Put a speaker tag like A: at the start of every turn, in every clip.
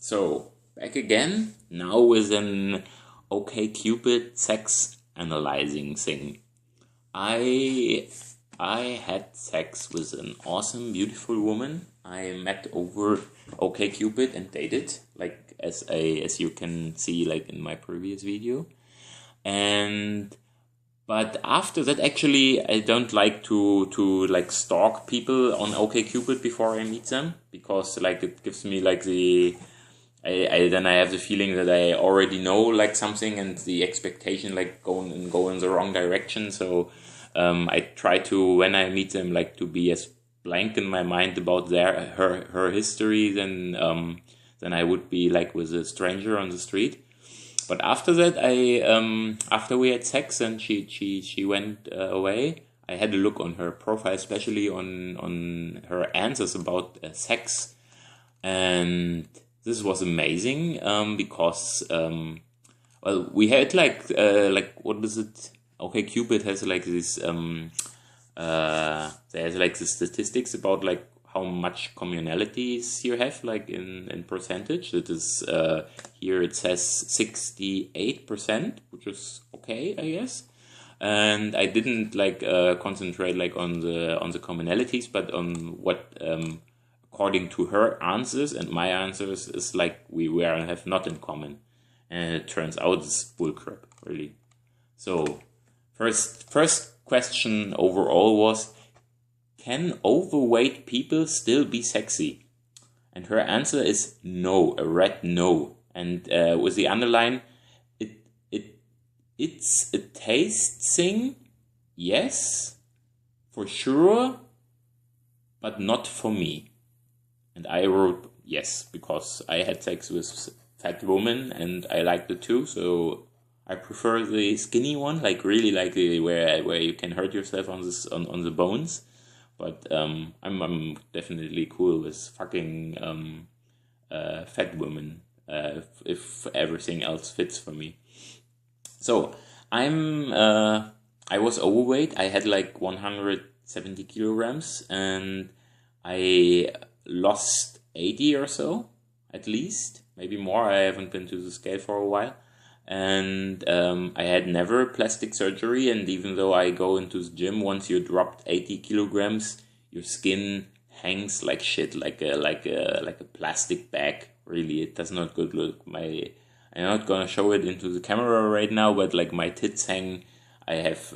A: So, back again, now with an OKCupid sex analyzing thing. I had sex with an awesome, beautiful woman I met over OKCupid and dated, like as you can see, like in my previous video. But after that, actually, I don't like to like stalk people on OKCupid before I meet them, because like it gives me like then I have the feeling that I already know like something, and the expectation like go in the wrong direction. So I try to, when I meet them, like to be as blank in my mind about her history than I would be like with a stranger on the street. But after that, after we had sex and she went away, I had a look on her profile, especially on her answers about sex, and this was amazing because well, we had like what is it? OkCupid has like this there's like the statistics about like how much communalities you have like in percentage. That is here it says 68%, which is okay, I guess. And I didn't like concentrate like on the commonalities, but on what according to her answers and my answers is like we have not in common. And it turns out it's bullcrap, really. So first question overall was, can overweight people still be sexy? And her answer is no, a red no. And with the underline, it's a taste thing, yes, for sure, but not for me. And I wrote yes, because I had sex with fat women and I liked it too, so I prefer the skinny one, like really like where you can hurt yourself on the bones. But I'm definitely cool with fucking fat women if everything else fits for me. So I was overweight. I had like 170 kilograms, and I lost 80 or so, at least, maybe more. I haven't been to the scale for a while. And I had never plastic surgery, and even though I go into the gym, once you dropped 80 kilograms, your skin hangs like shit, like a plastic bag. Really, it does not good look. I'm not gonna show it into the camera right now, but like my tits hang. I have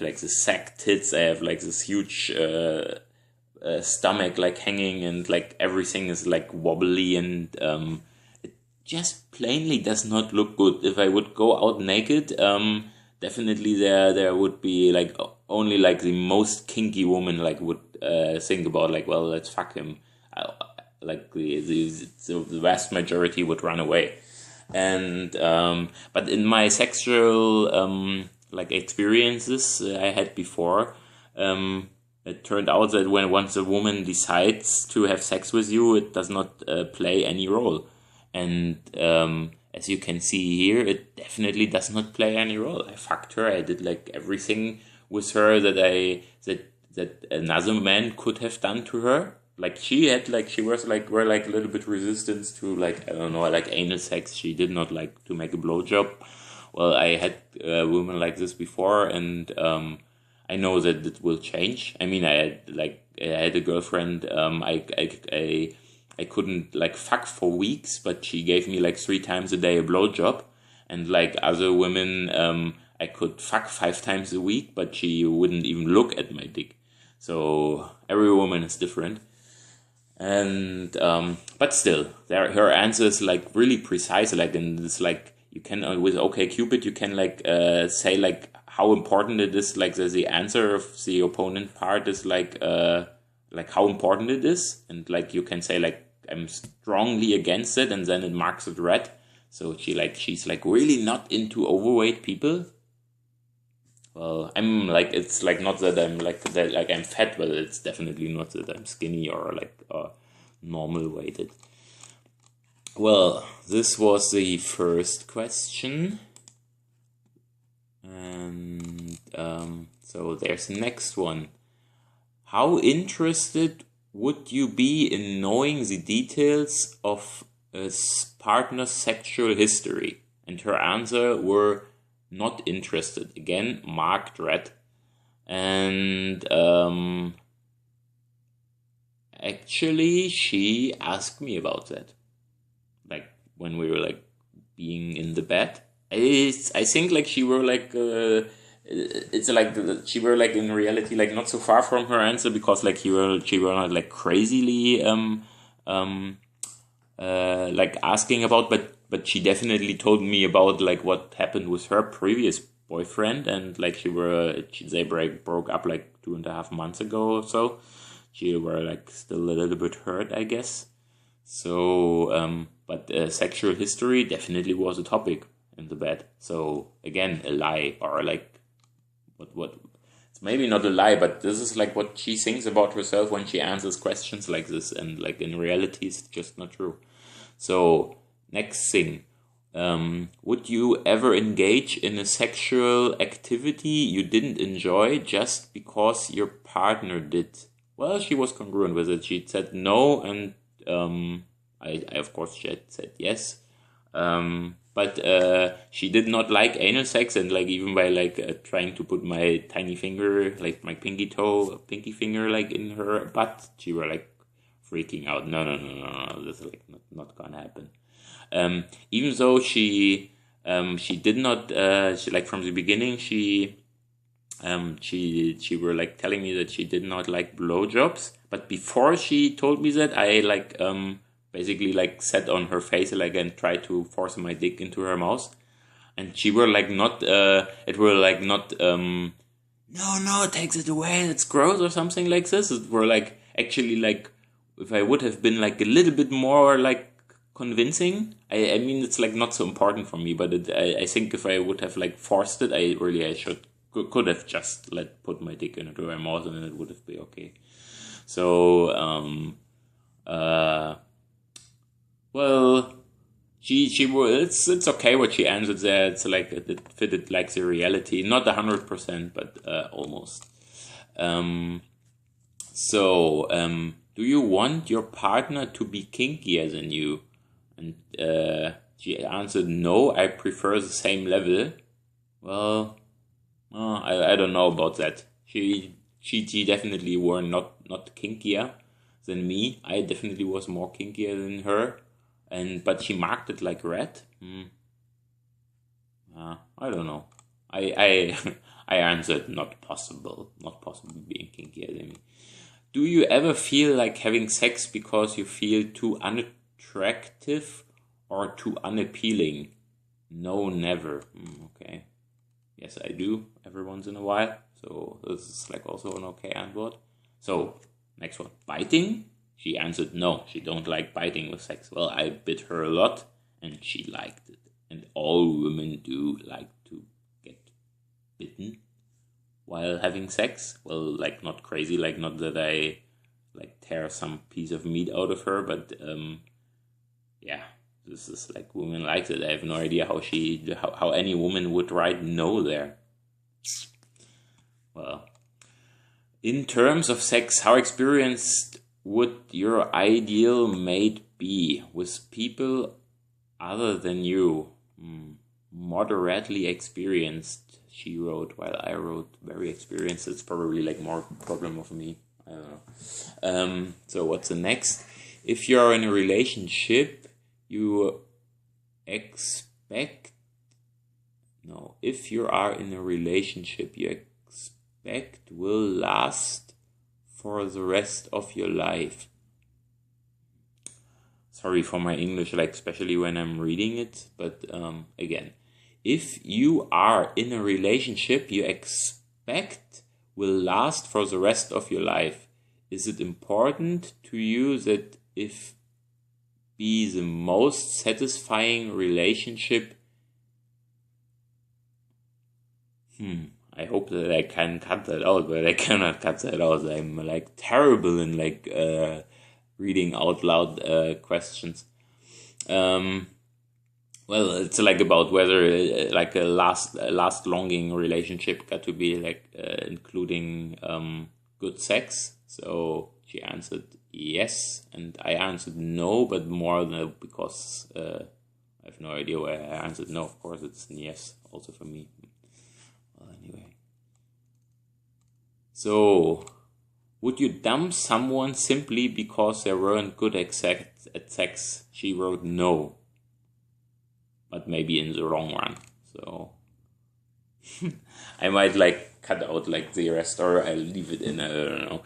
A: like the sack tits. I have like this huge stomach like hanging, and like everything is like wobbly, and just plainly does not look good. If I would go out naked, definitely there would be like only like the most kinky woman like would think about like, well, let's fuck him. Like the vast majority would run away. And but in my sexual like experiences I had before, it turned out that once a woman decides to have sex with you, it does not play any role. And as you can see here, it definitely does not play any role. I fucked her. I did like everything with her that another man could have done to her. Like she was like a little bit resistant to like, I don't know, like anal sex. She did not like to make a blowjob. Well, I had women like this before, and I know that it will change. I mean, I had a girlfriend. I couldn't like fuck for weeks, but she gave me like 3 times a day a blowjob. And like other women, I could fuck 5 times a week, but she wouldn't even look at my dick. So every woman is different. And but still, her answer is like really precise. Like, and it's like you can with OkCupid you can like say like how important it is. Like the answer of the opponent part is like how important it is, and like you can say like I'm strongly against it, and then it marks it red. So she's like really not into overweight people. Well, I'm like, it's like not that I'm like that like I'm fat, but it's definitely not that I'm skinny or like normal weighted. Well, this was the first question, and so there's the next one. How interested would you be in knowing the details of partner's sexual history, and her answer were not interested. Again, marked red. And actually, she asked me about that, like when we were like being in the bed. I think like she were like it's like she were like in reality like not so far from her answer, because like she were not like crazily like asking about, but she definitely told me about like what happened with her previous boyfriend, and like they broke up like 2.5 months ago or so. She were like still a little bit hurt, I guess. So but sexual history definitely was a topic in the bed. So again, a lie, or like what it's maybe not a lie, but this is like what she thinks about herself when she answers questions like this, and like in reality it's just not true. So next thing, would you ever engage in a sexual activity you didn't enjoy just because your partner did? Well, she was congruent with it. She said no, and I of course said yes. But she did not like anal sex, and like even by like trying to put my tiny finger, like my pinky finger, like in her butt, she were like freaking out. No, this is like not gonna happen. Even though she did not, she, like from the beginning, she were like telling me that she did not like blowjobs, but before she told me that, I like basically like sat on her face like and tried to force my dick into her mouth, and she were like not it were like not no, takes it away, it's gross or something like this. It were like actually like if I would have been like a little bit more like convincing, I mean it's like not so important for me, but I think if I would have like forced it, I could have just put my dick into her mouth, and it would have been okay. So well, she was, it's okay what she answered there. It's like it fitted like the reality, not 100%, but almost. So do you want your partner to be kinkier than you? And she answered no, I prefer the same level. Well, I don't know about that. She definitely were not kinkier than me. I definitely was more kinkier than her, but she marked it like red. I don't know. I answered not possible being kinkier than me. Do you ever feel like having sex because you feel too unattractive or too unappealing? No, never. Okay. Yes, I do every once in a while. So this is like also an okay answer. So next one, biting. She answered no, she don't like biting with sex. Well, I bit her a lot and she liked it. And all women do like to get bitten while having sex. Well, like not crazy, like not that I like tear some piece of meat out of her, but yeah. This is like women like it. I have no idea how any woman would write no there. Well, in terms of sex, how experienced would your ideal mate be with people other than you? Moderately experienced, she wrote, while I wrote very experienced. It's probably like more problem of me. I don't know. So what's the next? If you are in a relationship, if you are in a relationship, you expect will last for the rest of your life. Sorry for my English, like especially when I'm reading it, but again, if you are in a relationship you expect will last for the rest of your life, is it important to you that if be the most satisfying relationship? I hope that I can cut that out, but I cannot cut that out. I'm like terrible in like reading out loud questions. Well, it's like about whether like a last longing relationship got to be like including good sex. So she answered yes, and I answered no, but more than because I have no idea why I answered no. Of course, it's yes also for me. Well, anyway. So, would you dump someone simply because they weren't good at sex? She wrote no, but maybe in the wrong one. So, I might like cut out like the rest, or I'll leave it in. I don't know.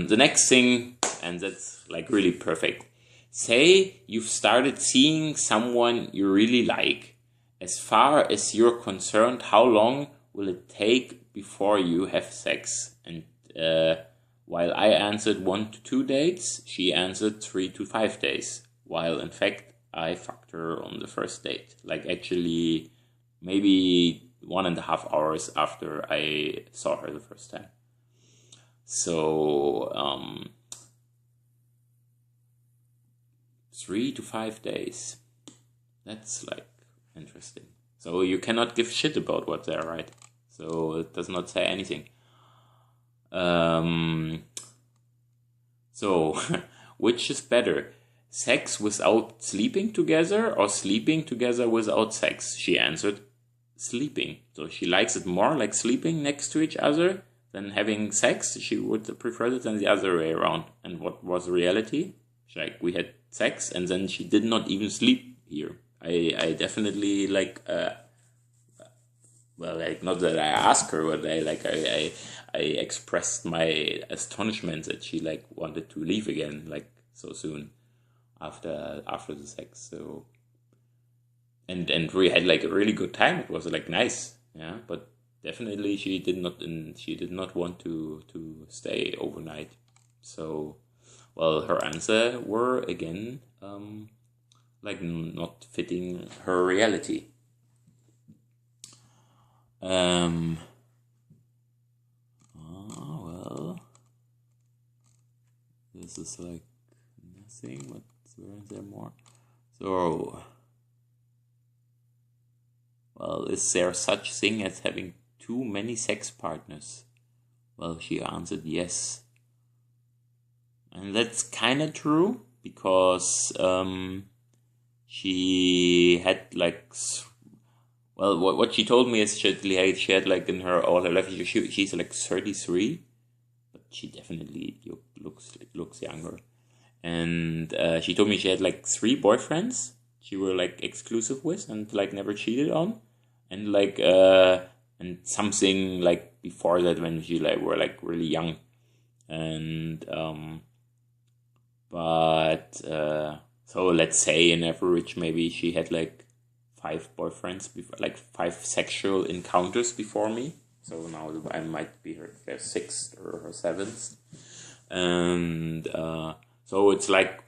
A: The next thing, and that's like really perfect. Say you've started seeing someone you really like. As far as you're concerned, how long will it take before you have sex? And while I answered 1 to 2 dates, she answered 3 to 5 days. While in fact, I fucked her on the first date. Like actually, maybe 1.5 hours after I saw her the first time. So, 3 to 5 days. That's like interesting. So you cannot give shit about what they write. So it does not say anything. So, which is better? Sex without sleeping together or sleeping together without sex? She answered, sleeping. So she likes it more like sleeping next to each other than having sex. She would prefer it than the other way around. And what was the reality? Like we had sex and then she did not even sleep here. I definitely like, well, like not that I asked her, but I expressed my astonishment that she like wanted to leave again like so soon after the sex. So and we had like a really good time. It was like nice, yeah. But definitely she did not want to stay overnight. So, well, her answer were again like not fitting her reality. Well, this is like nothing, but weren't there more? So, well, is there such thing as having too many sex partners? Well, she answered yes. And that's kind of true, because she had like, well, what she told me is she had like in her all her life, she's like 33, but she definitely looks younger. And she told me she had like 3 boyfriends she were like exclusive with and like never cheated on, and like and something like before that when she like were like really young, and but so let's say in average maybe she had like 5 boyfriends before, like 5 sexual encounters before me. So now I might be her 6th or her 7th, and so it's like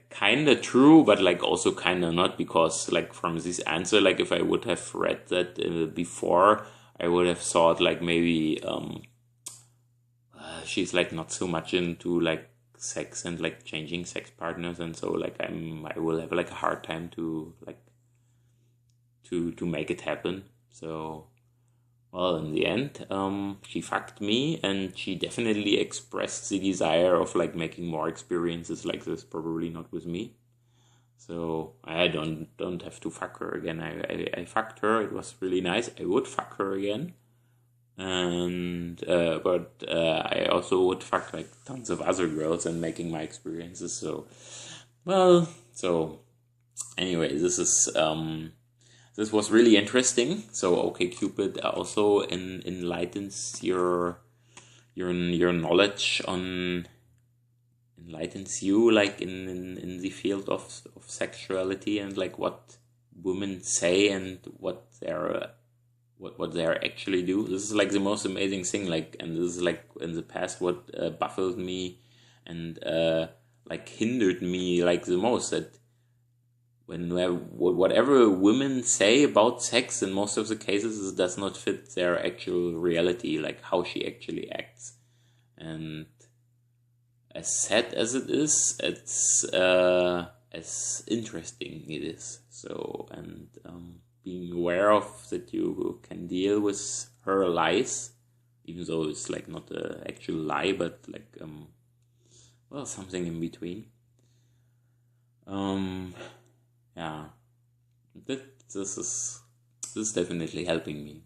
A: kind of true, but like also kind of not, because like from this answer, like if I would have read that before, I would have thought like maybe she's like not so much into like sex and like changing sex partners, and so like I will have like a hard time to like to make it happen. So, well, in the end, she fucked me, and she definitely expressed the desire of like making more experiences like this, probably not with me. So I don't have to fuck her again. I fucked her. It was really nice. I would fuck her again, and but I also would fuck like tons of other girls and making my experiences. So, well, so anyway, this was really interesting. So OKCupid also enlightens your knowledge on, enlightens you like in the field of sexuality, and like what women say and what they actually do. This is like the most amazing thing, like, and this is like in the past what baffled me and like hindered me like the most, that whatever women say about sex, in most of the cases, it does not fit their actual reality, like how she actually acts. And as sad as it is, it's as interesting it is. So, and being aware of that you can deal with her lies, even though it's like not an actual lie, but like well, something in between. Yeah, this is definitely helping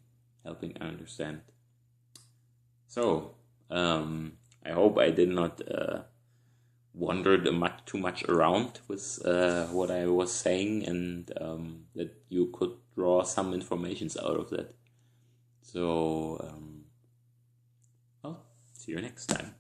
A: understand. So, I hope I did not wandered too much around with what I was saying, and that you could draw some informations out of that. So, well, see you next time.